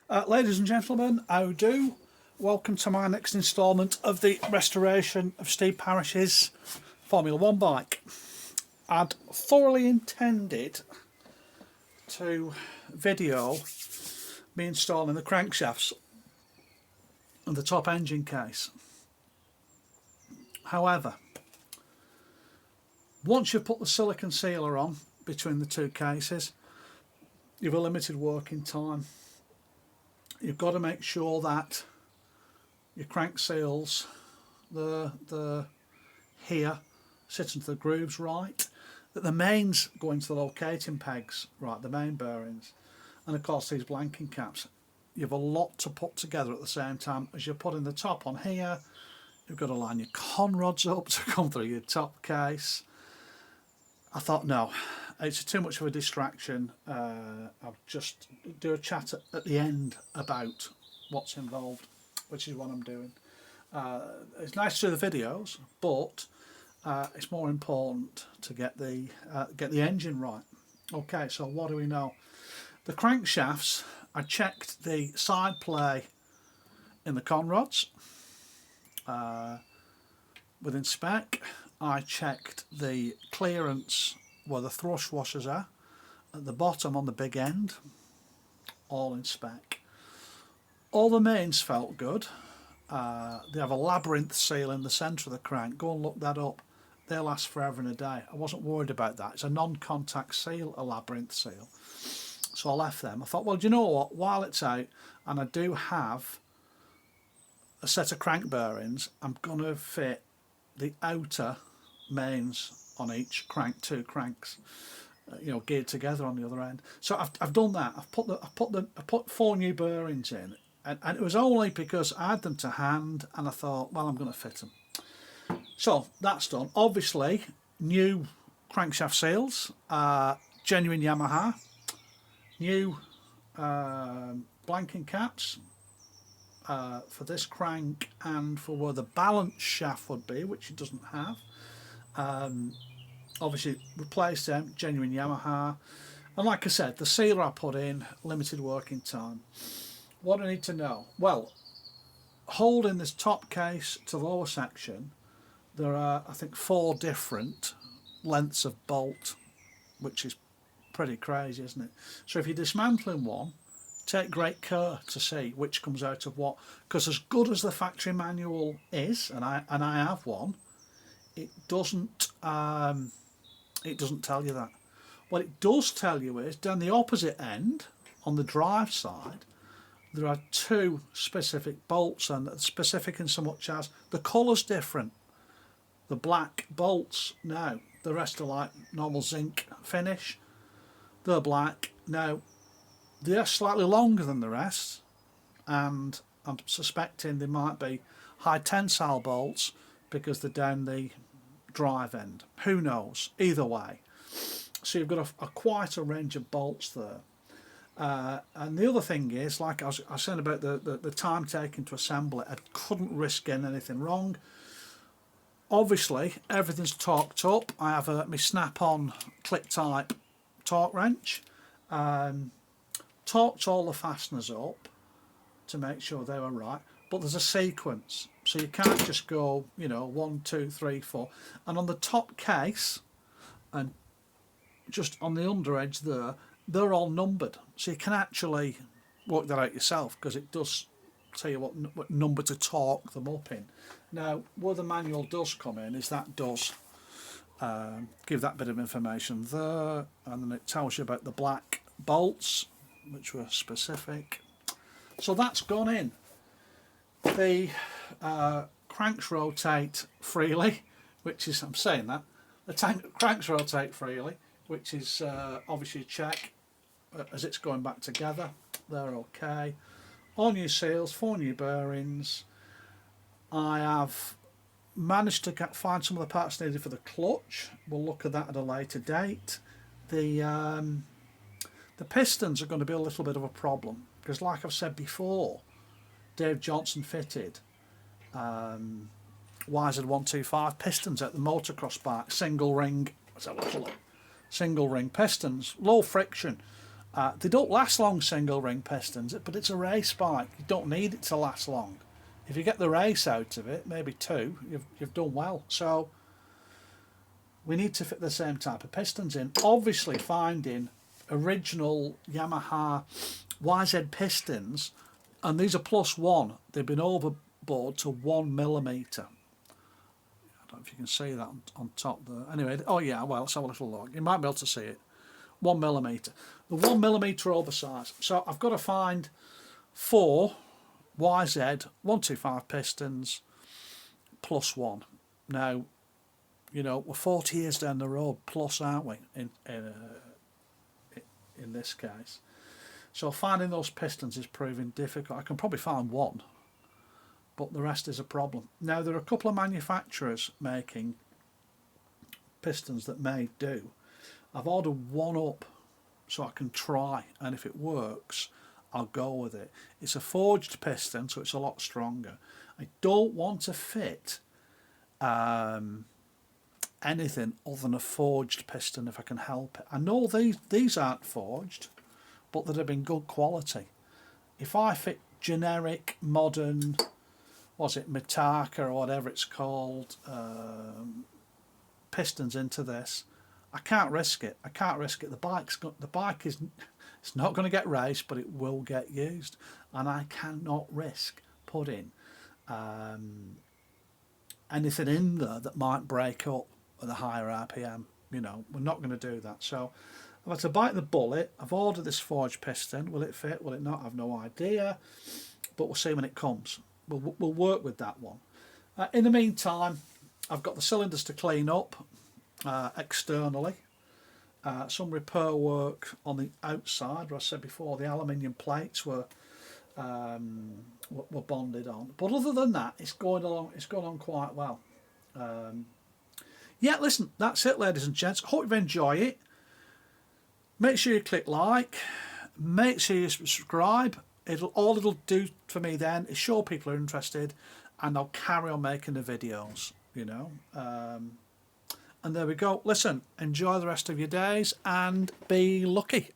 Ladies and gentlemen, how do? Welcome to my next instalment of the restoration of Steve Parrish's Formula 1 bike. I'd thoroughly intended to video me installing the crankshafts and the top engine case. However, once you've put the silicone sealer on between the two cases, you've a limited working time. You've got to make sure that your crank seals, the here, sit into the grooves right, that the mains go into the locating pegs right, the main bearings, and of course these blanking caps. You've a lot to put together at the same time as you're putting the top on here. You've got to line your con rods up to come through your top case. I thought, no, it's too much of a distraction. I'll just do a chat at the end about what's involved, which is what I'm doing. It's nice to do the videos, but it's more important to get the engine right. Okay, so what do we know? The crankshafts, I checked the side play in the con rods within spec. I checked the clearance where the thrush washers are at the bottom on the big end, all in spec. All the mains felt good. They have a labyrinth seal in the centre of the crank. Go and look that up. They last forever and a day. I wasn't worried about that. It's a non-contact seal, a labyrinth seal. So I left them. I thought, well, do you know what? While it's out, and I do have a set of crank bearings, I'm going to fit the outer mains on each crank, two cranks, geared together on the other end. So I've done that. I put 4 new bearings in, and it was only because I had them to hand, and I thought, well, I'm going to fit them. So that's done. Obviously, new crankshaft seals, genuine Yamaha, new blanking caps for this crank and for where the balance shaft would be, which it doesn't have. Obviously replaced them, genuine Yamaha, and like I said, the sealer I put in, limited working time. What do I need to know? Well, holding this top case to the lower section, there are, I think, 4 different lengths of bolt, which is pretty crazy, isn't it? So if you're dismantling one, take great care to see which comes out of what, because as good as the factory manual is, and I have one, it doesn't tell you that. What it does tell you is down the opposite end, on the drive side, there are 2 specific bolts, and specific in so much as the colour's different. The black bolts now, the rest are like normal zinc finish. They're black. Now, they're slightly longer than the rest, and I'm suspecting they might be high tensile bolts because they're down the drive end. Who knows? Either way. So you've got quite a range of bolts there. And the other thing is, like I was saying about the time taken to assemble it, I couldn't risk getting anything wrong. Obviously, everything's torqued up. I have my snap-on click type torque wrench. Torqued all the fasteners up to make sure they were right, but there's a sequence, so you can't just go 1, 2, 3, 4. And on the top case and just on the under edge there, they're all numbered, so you can actually work that out yourself, because it does tell you what number to torque them up in. Now, where the manual does come in is that does give that bit of information there, and then it tells you about the black bolts, which were specific. So that's gone in. The cranks rotate freely, which is, I'm saying that, the cranks rotate freely, which is obviously a check as it's going back together. They're okay. All new seals, 4 new bearings. I have managed to find some of the parts needed for the clutch. We'll look at that at a later date. The pistons are going to be a little bit of a problem, because like I've said before, Dave Johnson fitted YZ125 pistons at the motocross bike, single ring, what's that look like? Single ring pistons, low friction, They don't last long, single ring pistons, but it's a race bike. You don't need it to last long. If you get the race out of it, maybe 2, you've done well. So we need to fit the same type of pistons in. Obviously, finding original Yamaha YZ pistons, and these are +1. They've been overboard to 1mm. I don't know if you can see that on top there. Anyway, oh yeah, well, let's have a little look. You might be able to see it. 1mm. The 1mm oversized. So I've got to find 4 YZ 125 pistons +1. Now, you know, we're 40 years down the road plus, aren't we? In this case, so finding those pistons is proving difficult. I can probably find 1, but the rest is a problem. Now there are a couple of manufacturers making pistons that may do. I've ordered 1 up so I can try, and if it works I'll go with it. It's a forged piston, so it's a lot stronger. I don't want to fit anything other than a forged piston if I can help it. I know these aren't forged, but they'd have been good quality. If I fit generic modern, was it Mitaka or whatever it's called, pistons into this, I can't risk it. I can't risk it. The bike is, it's not going to get raced, but it will get used, and I cannot risk putting anything in there that might break up at a higher RPM. You know, we're not going to do that. So I've had to bite the bullet. I've ordered this forged piston. Will it fit? Will it not? I've no idea, but we'll see when it comes. We'll work with that one. In the meantime, I've got the cylinders to clean up externally. Some repair work on the outside. As I said before, the aluminium plates were bonded on. But other than that, it's going along. It's going on quite well. Yeah, listen, that's it, ladies and gents. Hope you've enjoyed it. Make sure you click like. Make sure you subscribe. All it'll do for me then is show people are interested, and I'll carry on making the videos. You know. And there we go. Listen, enjoy the rest of your days and be lucky.